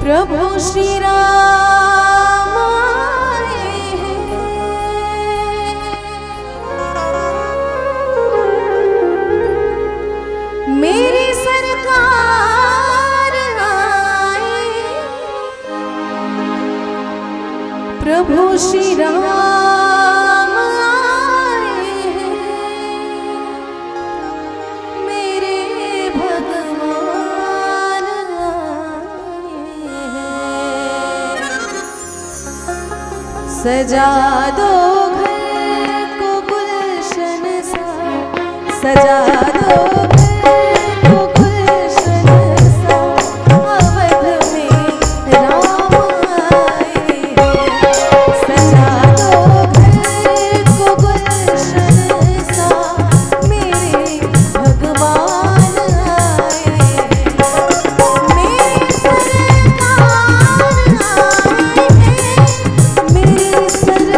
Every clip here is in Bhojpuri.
प्रभु श्री राम आए हैं। मेरी सरकार आए, प्रभु श्री राम सजा दो घर को गुलशन सा, सजा दो घर को गुलशन सा, अवध में राम आए हैं। सजा दो घर को गुलशन सा, मेरे भगवान आए हैं। मेरी सरकार आए हैं, मेरी सरकार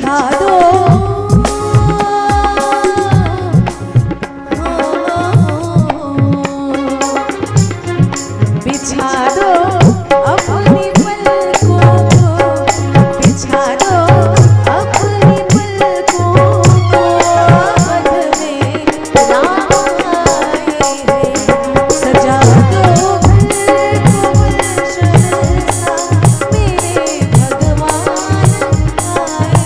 बिछा दो बिछा दो अपनी पलकों को, बिछा दो अपनी पलकों को, बध में राम आए हैं। सजा दो घर को गुलशन सा, मेरे भगवान आए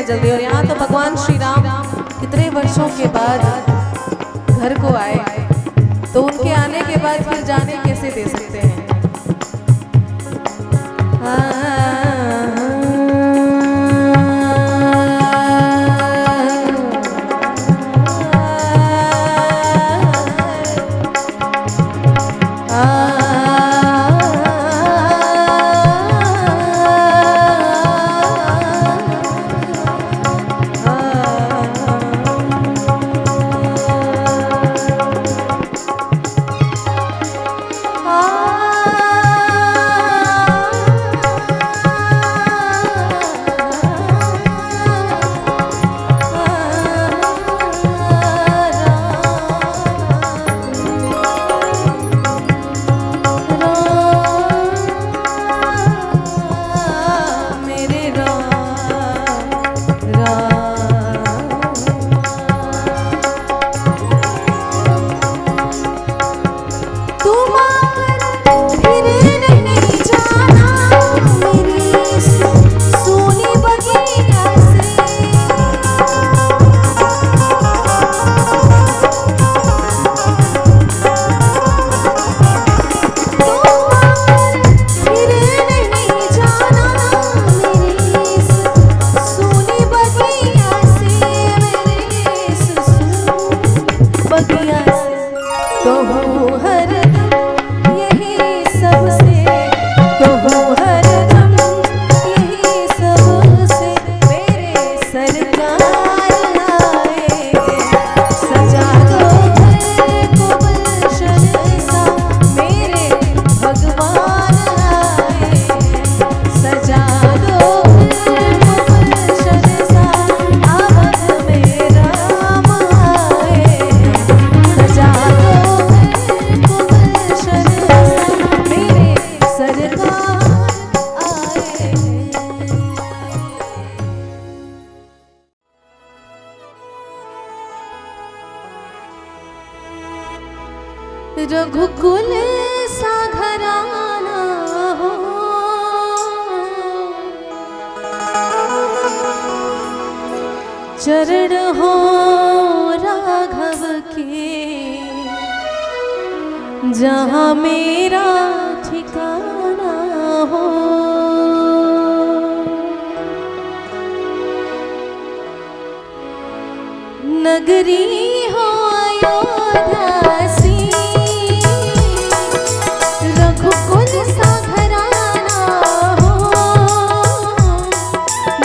जल्दी। और यहाँ तो भगवान श्री राम कितने वर्षों के बाद घर को आए, तो उनके आने के बाद फिर जाने कैसे दे सकते हैं। रघुकुल सा घराना हो, चरण हो राघव के, जहाँ मेरा ठिकाना हो। नगरी हो अयोध्या सी, रघुकुल सा घराना हो।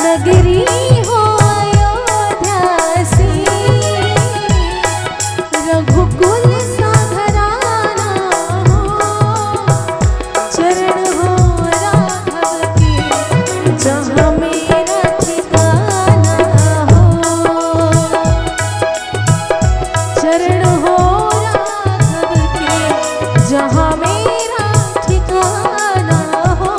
नगरी हो अयोध्या सी, रघुकुल सा घराना हो। चरण हो राघव के, जहाँ मेरा ठिकाना हो। चरण हो राघव के, जहाँ मेरा ठिकाना हो।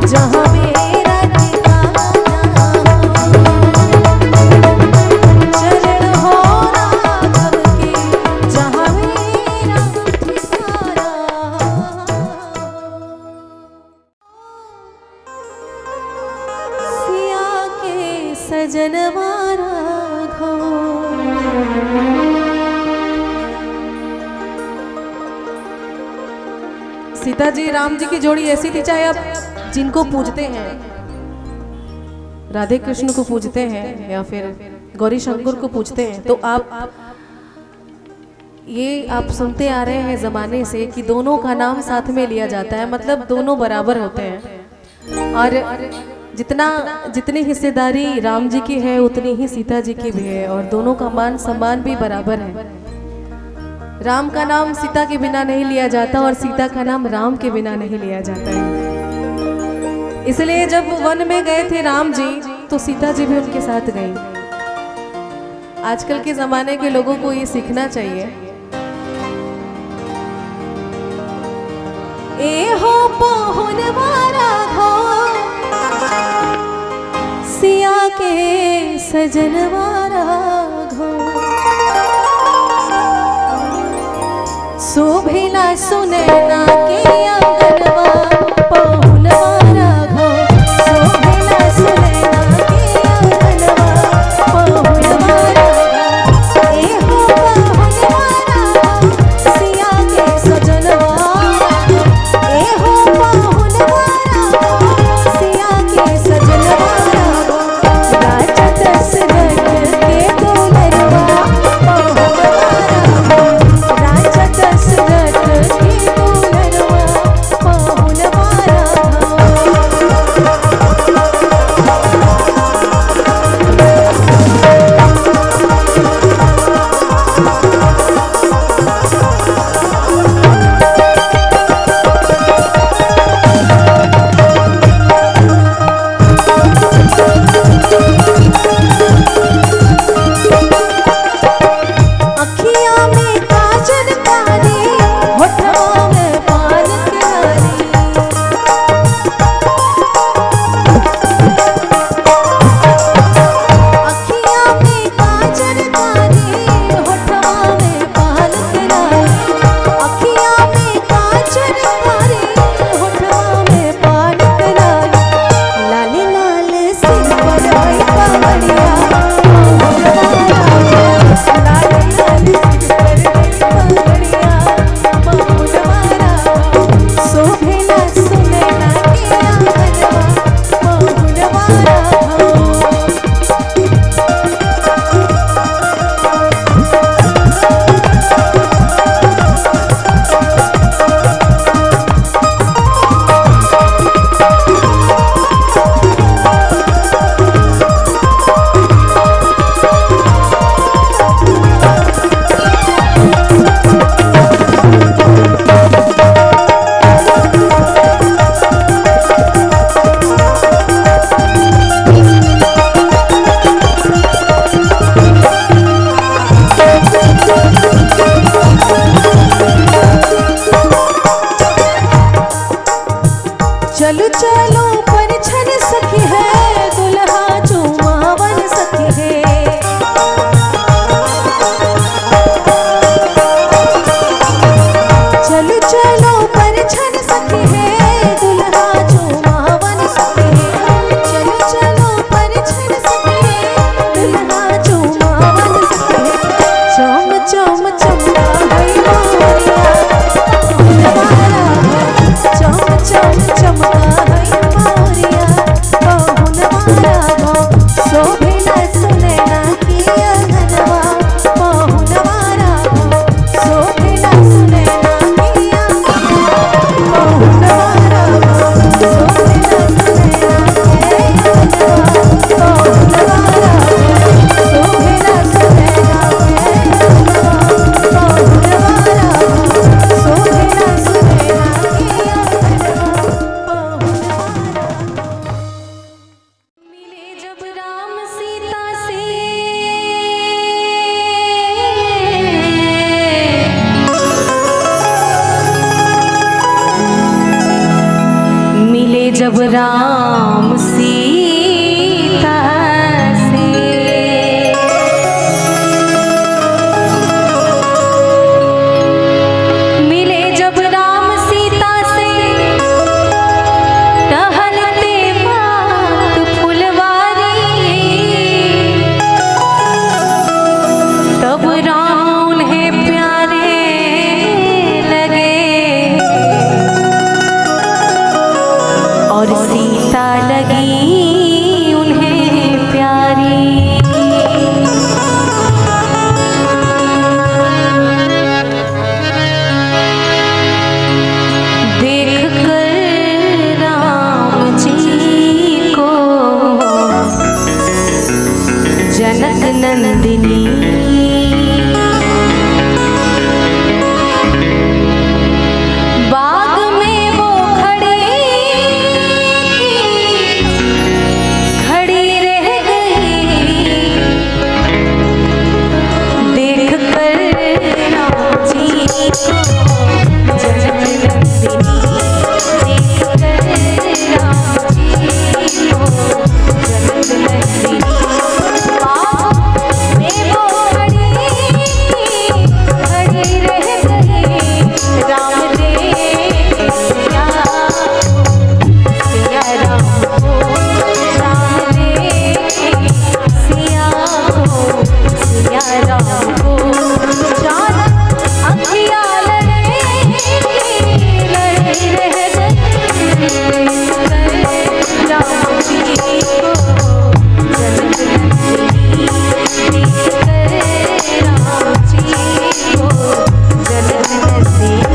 जहाँ मेरा ठिकाना चरण हो राघव के, जहाँ मेरा ठिकाना। सिया के सजनवा राघव, सीता जी राम जी की जोड़ी ऐसी थी, चाहे आप जिनको पूजते हैं, राधे कृष्ण को पूजते हैं या फिर गौरी शंकर को पूजते हैं, तो आप सुनते आ रहे हैं जमाने से कि दोनों का नाम साथ में लिया जाता है, मतलब दोनों बराबर होते हैं। और जितनी हिस्सेदारी राम जी की है उतनी ही सीता जी की भी है, और दोनों का मान सम्मान भी बराबर है। राम का नाम सीता के बिना नहीं लिया जाता और सीता का नाम राम के बिना नहीं लिया जाता है। इसलिए जब वन में गए थे राम जी तो सीता जी भी उनके साथ गई। आजकल के जमाने के लोगों को ये सीखना चाहिए। ए हो पहुनवा राघव, सिया के सजनवा राघव, शोभिला सुनैना के आंगनवा पहुनवा राघव, शोभिला सुनैना के आंगनवा पहुनवा राघव। ए हो पहुनवा राघव, सिया के सजनवा, ए हो पहुनवा राघव, सिया के सजनवा राघव। राजा दशरथ के दुलरवा पहुनवा राघव, राजा दशरथ के दुलरवा पहुनवा राघव। अखिया में काजल कारी, होठवा में पान प्यारी, अखिया में काजल कारी, होठवा में पान प्यारी, अखिया में काजल कारी, होठवा में पान प्यारी। लाल लाल सिर पर वही पवड़िया पहुनवा राघव, लाल लाल सिर पर वही पवड़िया पहुनवा राघव। शोभिला सुनैना के आंगनवा पहुनवा राघव। चलो चलो परिछन सखी है, दुल्हा चुमावन सखी है। चलो चलो परिछन सखी है, दुल्हा चुमावन सखी है। चलो चलो परिछन सखी है, दुल्हा चुमावन सखी है। चम चम चमका है मोरिया पहुनवा राघव, चम चम चमका है मोरिया पहुनवा राघव। राम सीता से मिले, जब राम सीता से टहलते वक्त फुलवारी, तब राम उन्हें प्यारे लगे और सीता लगी उन्हें प्यारी। देख कर राम जी को जनक नंदिनी बाग में वो खड़ी रह गई। देख कर राम जी को जनक नंदिनी, देख कर राम जी को जनक नंदिनी बाग में वो खड़ी रह गई। राम देख सिया राम को, राम देख सिया राम को, चार अखियाँ लड़े रह गई। राम जी को जनक नंदिनी, देख कर राम जी को जनक नंदिनी।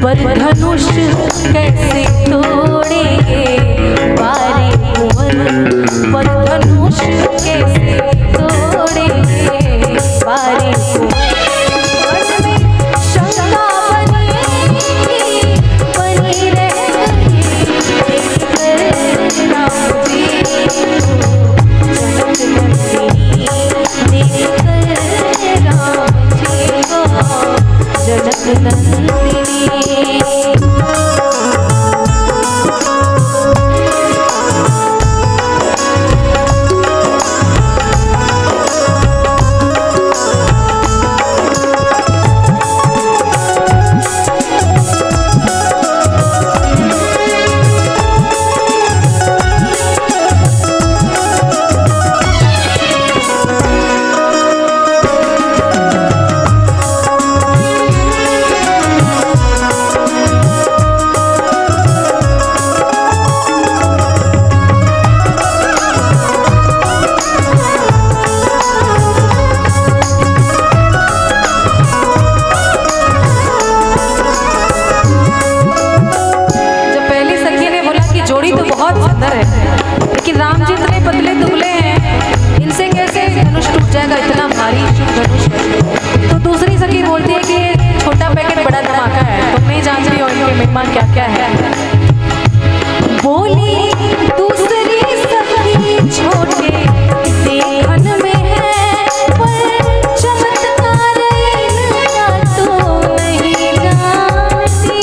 पर धनुष कैसे तोड़ेंगे बारे कुंवर, पर धनुष कैसे तोड़ेंगे बारे कुंवर। मन में शंका बनी रह गई। देख कर राम जी को जनक नंदिनी, देख कर राम जी को जनक नंदिनी। लेकिन राम जी इतने पतले दुबले हैं, इनसे कैसे धनुष टूट जाएगा, इतना भारी धनुष है। तो दूसरी सखी बोलती है कि छोटा पैकेट बड़ा धमाका है, तुम नहीं जानती हो इनके मेहमान क्या क्या है। बोली दूसरी सखी छोटे देखन में है, पर चमत्कार इनका तो नहीं जानती।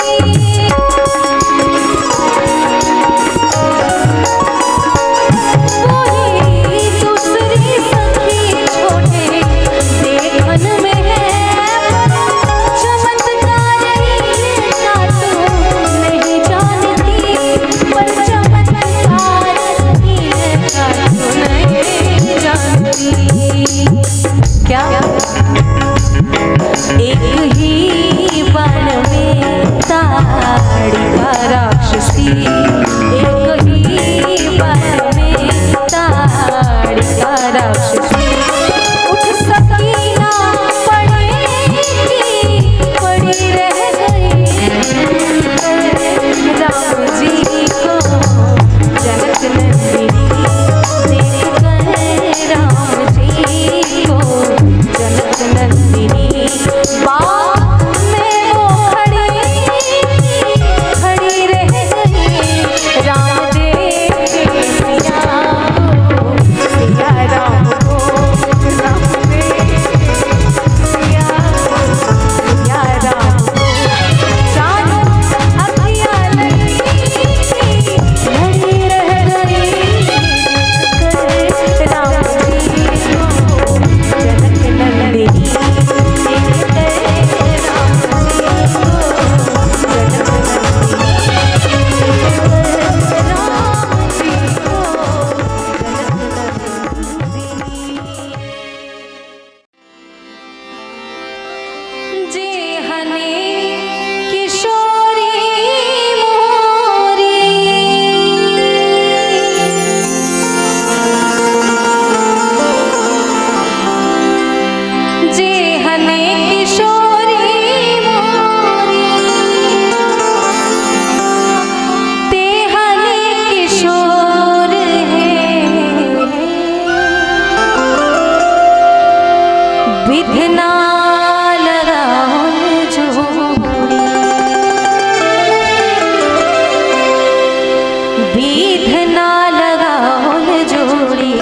विधना लगाओल जोड़ी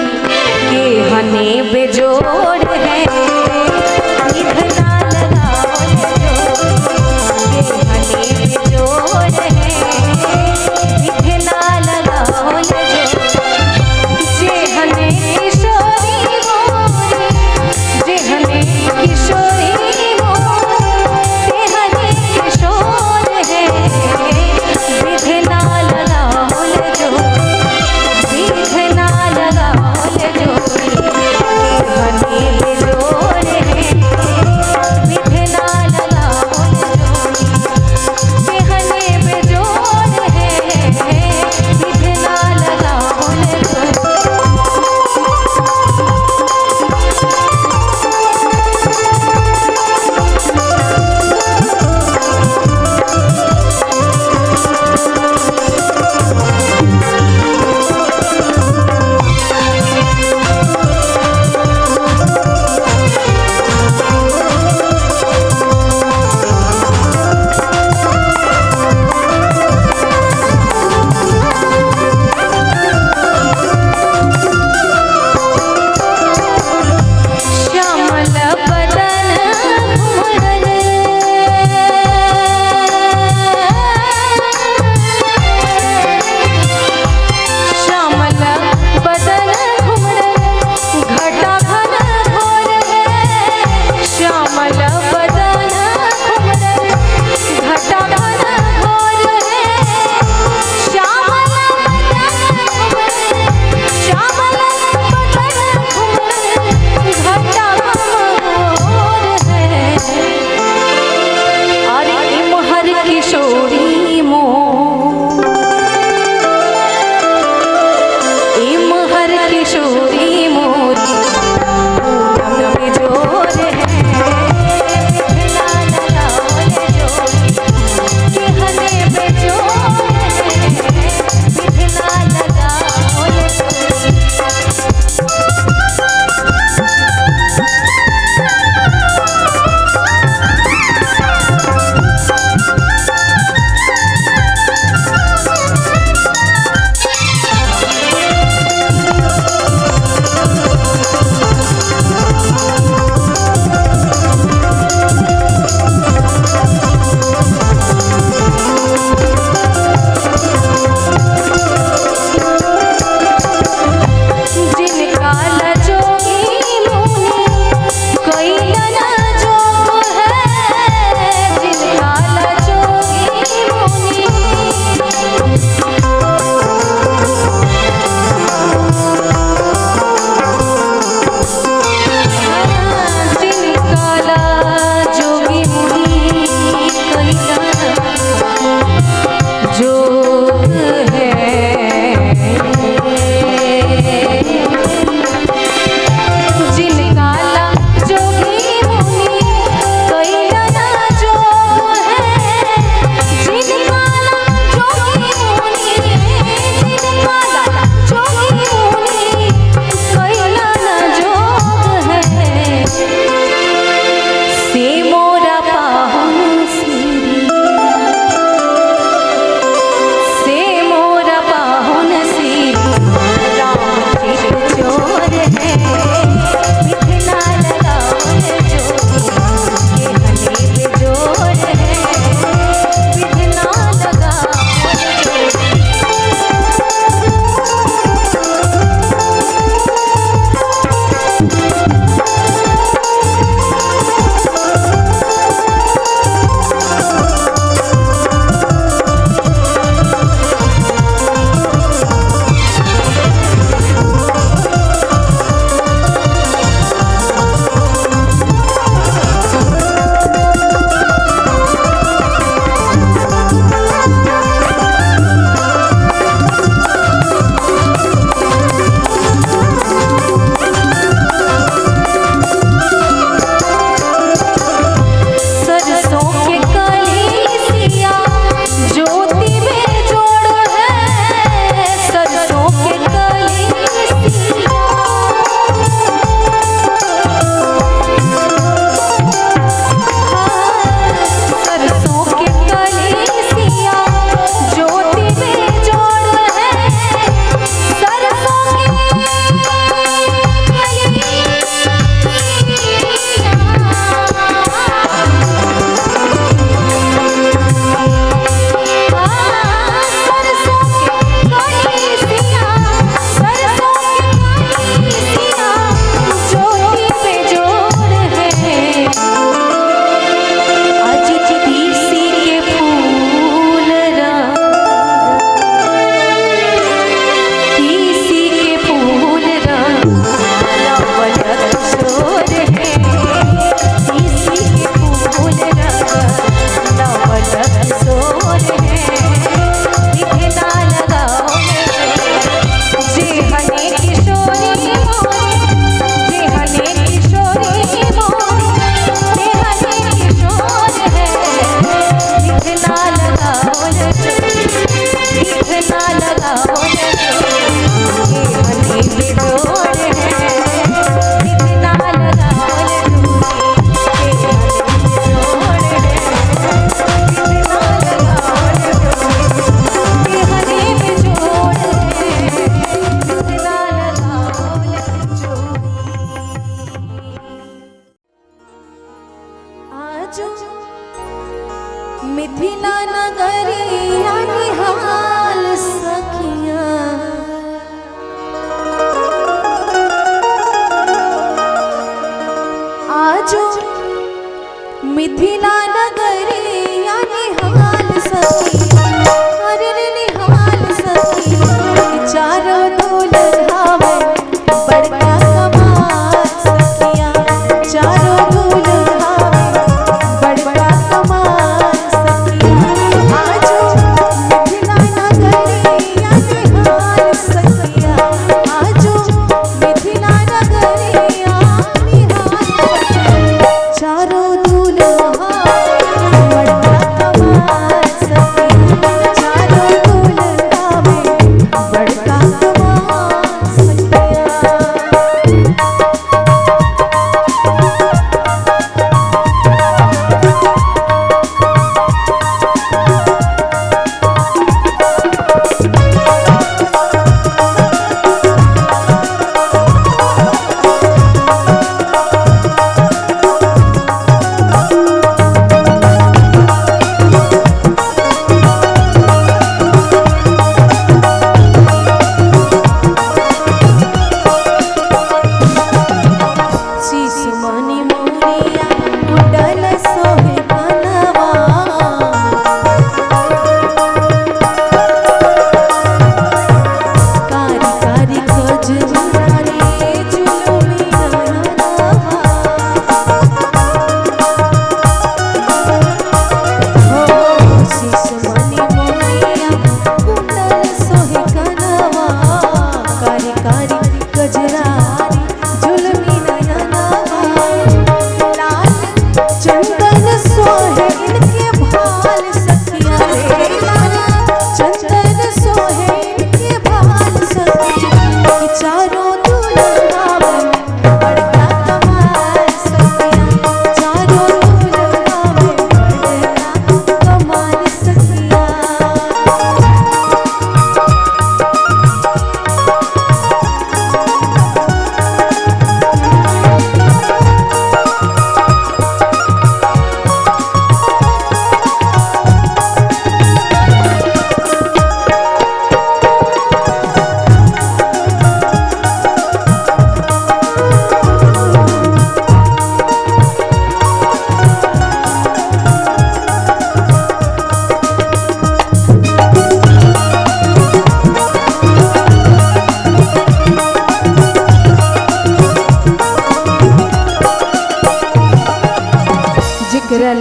के हने बेजोड़ है। विधना लगाओल जोड़ी के हने बेजोड़ है। विधना लगाओल जोड़ी जे हने किशोरी मोरी, जे हने किशोरी मोरी, ते हने किशोर है। विधना लगाओल जोड़ी, विधना लगाओल जोड़ी के हने बेजोड़ है। विधना लगाओल जोड़ी के हने बेजोड़ है। विधना लगाओल जोड़ी। श्यामल बदन घुमड़ल, श्यामल बदन घुमड़ल, घटा घन घोर है। श्यामल बदन घुमड़ल, घटा घन घोर है। श्यामल बदन घुमड़ल, श्यामल बदन घुमड़ल, घटा घोर है। अरे इमहर किशोरी मोर, इमहर किशोरी मोरी, पूनम बेजोड़ है। विधना लगाओल जोड़ी के हने बेजोड़ है। विधना लगाओल जोड़ी।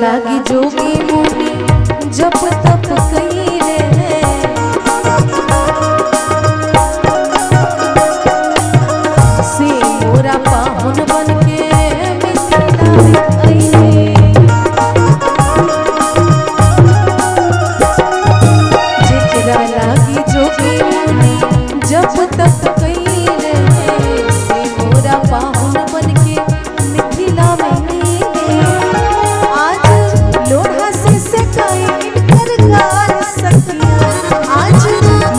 लागी जोगी मुनि जप तप कईले से मोरा पाहुन बन के मिथिला में अइले। जेकरा लागी जोगी मुनि जप तप कईले से मोरा पाहुन बन के मिथिला में अइले। आज लोढ़ा से सकाई इनकर गाल सखिया, आज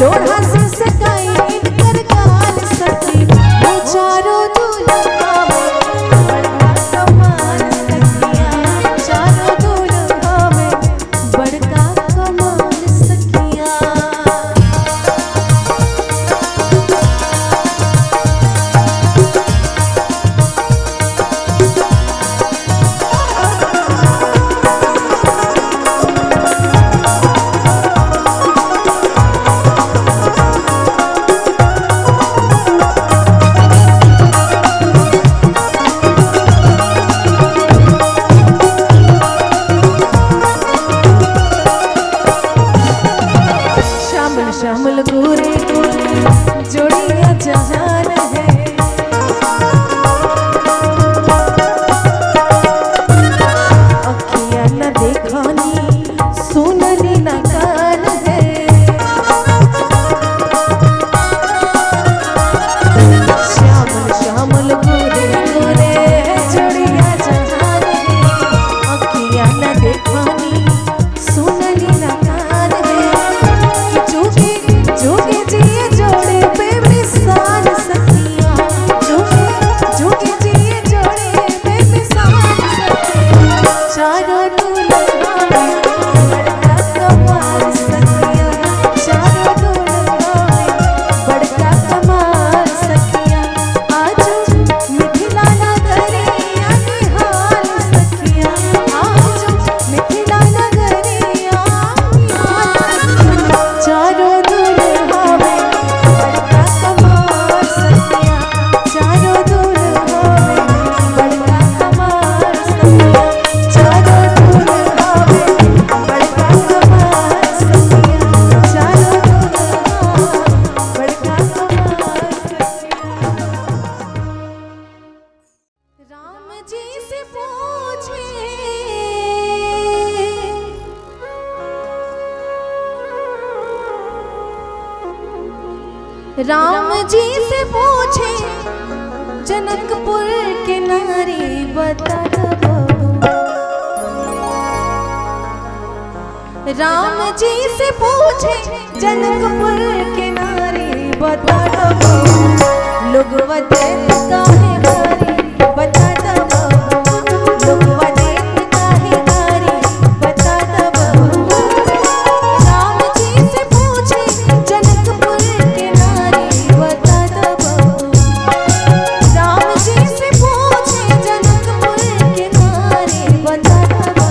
लोढ़ा से सकाई इनकर गाल सखी। वो चारों दुल्हा में बड़का कमाल सखिया, चारों दुल्हा में बड़का कमाल सखिया। श्यामल श्यामल गोरे गोरे जोड़िया जहान है। अखियाँ न देखनी सुननी न कान है। श्यामल श्यामल गोरे गोरे जोड़िया जहान है। अखियाँ न देखनी सुननी न कान है। जोगे जोगे जिए जोड़े पे मिसाल सखिया, जोगे जोगे जिए जोड़े पे मिसाल सखिया। चारों दुल्हा में बड़का कमाल सखिया, चारों दुल्हा में बड़का कमाल सखिया। आज मिथिला नगरिया निहाल सखिया, आज मिथिला नगरिया निहाल सखिया। चारों दुल्हा में बड़का कमाल सखिया, चारों दुल्हा में बड़का कमाल सखिया, चारों दुल्हा में बड़का कमाल सखिया, चारों दुल्हा बड़का कमाल सखिया। राम जी से पूछे राम जी से पूछे जनकपुर के नारी बता दो। राम जी से पूछे जनकपुर के नारी बता दो। लोगवा देत काहे गारी बता दो। लोगवा देत काहे गारी बता दो। राम जी से पूछे जनकपुर के नारी बता दो। राम जी से पूछे जनकपुर के नारी बता दो।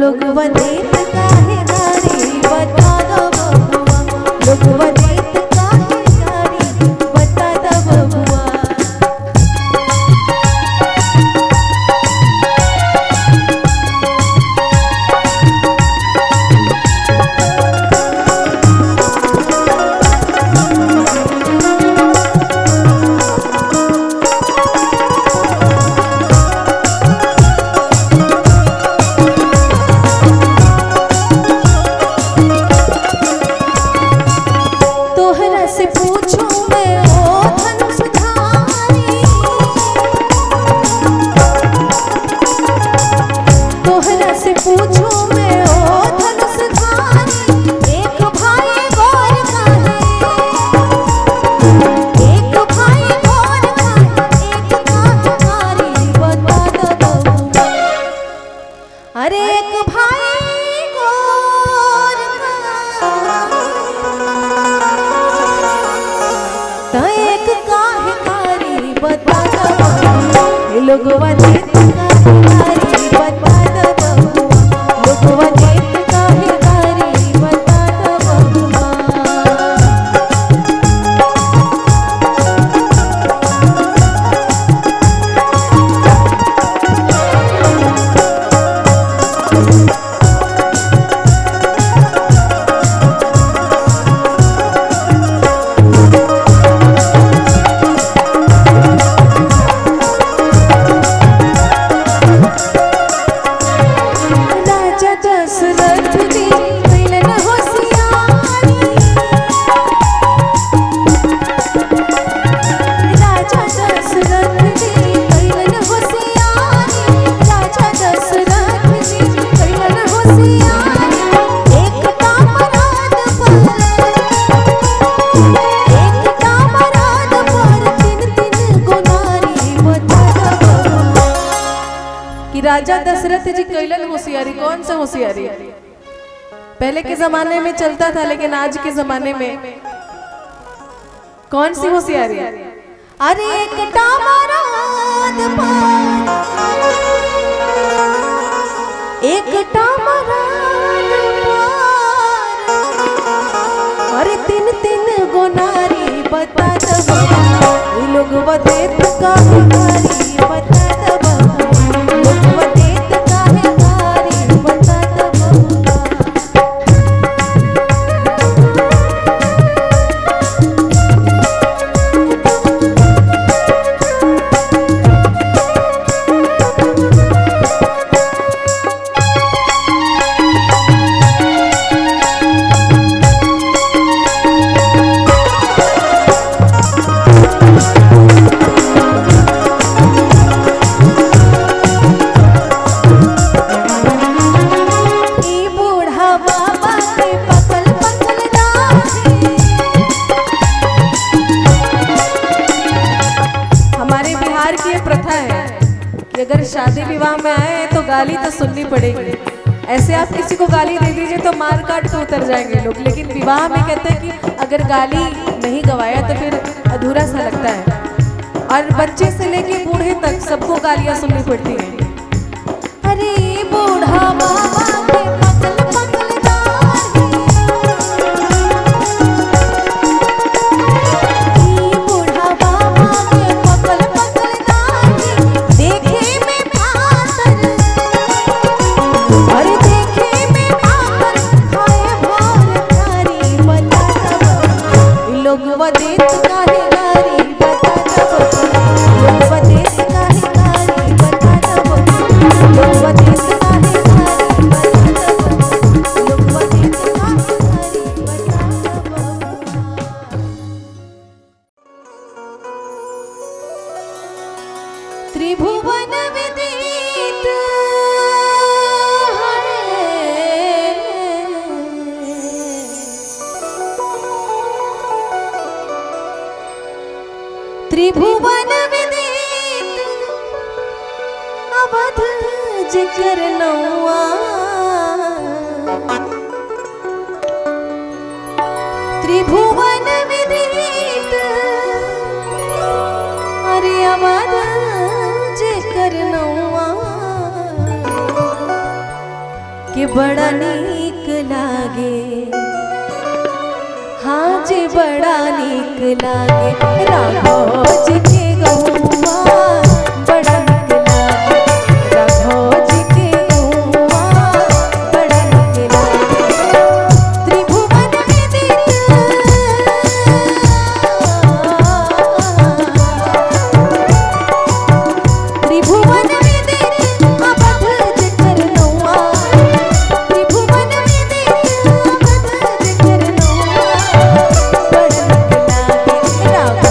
लोगवा देत काहे गारी बता दो। लोगवा देत काहे गारी बता दो बबुआ। तोहरा से पूछूं मैं ओ धनुषधारी, तोहरा से पूछूं मैं ओ धनुषधारी। एक भाई गौर काहे, एक भाई गौर काहे, एक काहे बता दो। अरे एक भाई गौर तो एक काहे कारी बता दो। लोगवा देत काहे कारी बता दो। लोगवा देत काहे कारी बता दो। राजा दशरथ जी कैलन होशियारी, कौन सा होशियारी? पहले के जमाने में चलता था, लेकिन आज के जमाने में कौन सी होशियारी? अरे एक टामराद पार, एक टामराद पार, अरे तीन तीन गोनारी बता दबा, लोग बदेत काहे गारी बता दबा, लोग बदेत काहे गारी बता दबा। अगर शादी विवाह में आए तो गाली तो सुननी पड़ेगी। ऐसे आप किसी को गाली दे दीजिए तो मार काट के उतर जाएंगे लोग, लेकिन विवाह में कहते हैं कि अगर गाली नहीं गवाया तो फिर अधूरा सा लगता है। और बच्चे से लेके बूढ़े तक सबको गालियां सुननी पड़ती हैं। अरे बूढ़ा बाबा के पकल पकल दाढ़ी, बूढ़ा बाबा के पकल पकल दाढ़ी, देखे में पातर, अरे देखे में पातर, खाए भोर थारी बता दबा, लोग वदेत काहे गारी बता दबा, लोग वदेत काहे गारी बता दबा, लोग वदेत काहे गारी बता दबा, लोग वदेत काहे गारी बता दबा। त्रिभुवन विदित त्रिभुवन विदित अवध जिकर नौआ, त्रिभुवन विदित अरे अवध जिकर नौआ, के बड़ा नीक लागे, हाँ जी बड़ा नीक लागे, राघव जी के गहुआ बड़ा नीक लागे, राघव जी के गहुआ बड़ा नीक लागे। त्रिभुवन विदित त्रिभुवन विदित अवध जिकर नौआ, त्रिभुवन विदित अवध जिकर नौआ, बड़ा नीक लागे, राघव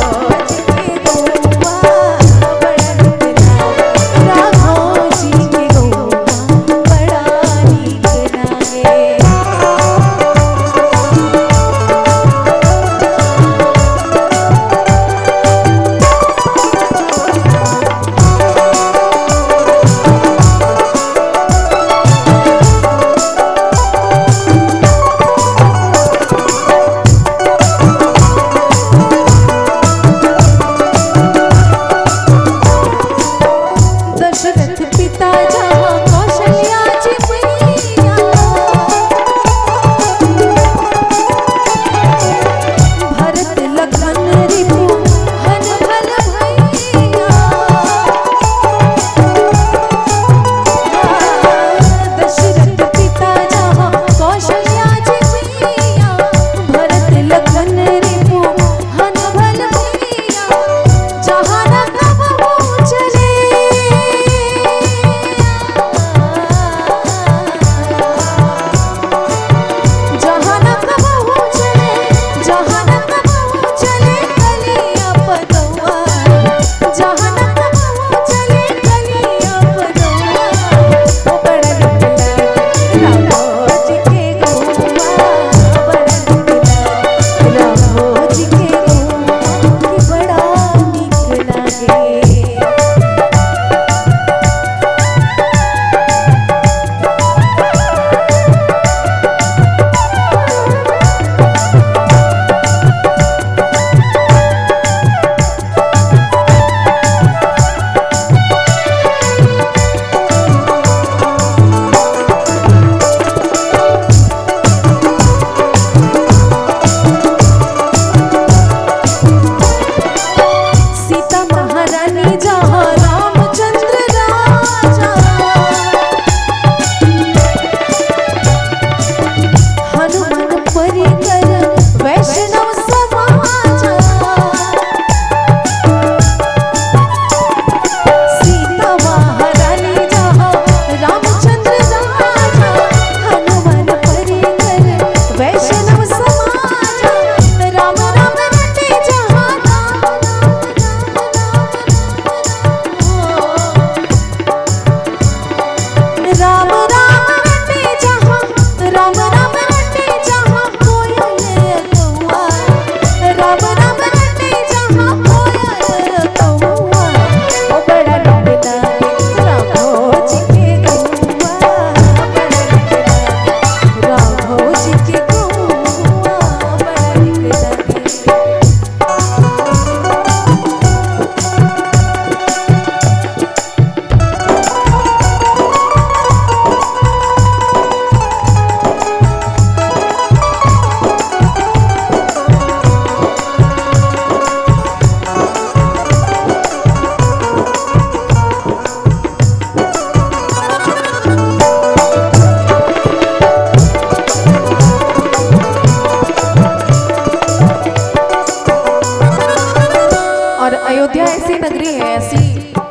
अयोध्या ऐसी नगरी है, ऐसी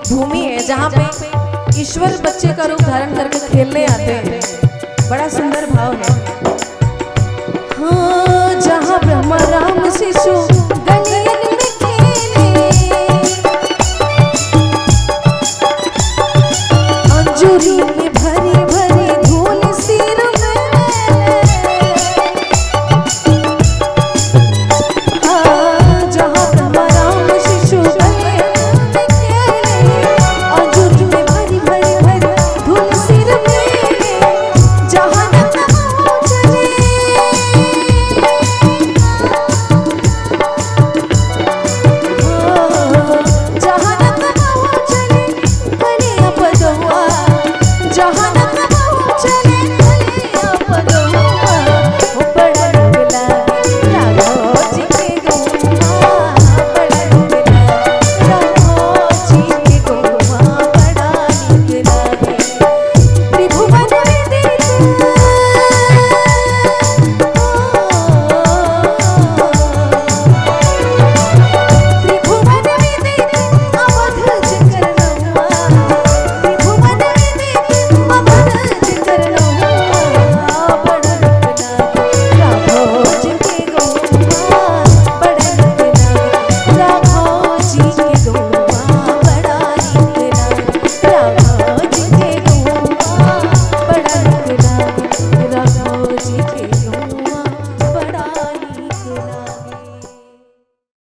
भूमि है जहाँ पे ईश्वर बच्चे का रूप धारण करके खेलने आते हैं। बड़ा सुंदर भाव है। हाँ, जहाँ ब्रह्मा राम शिशु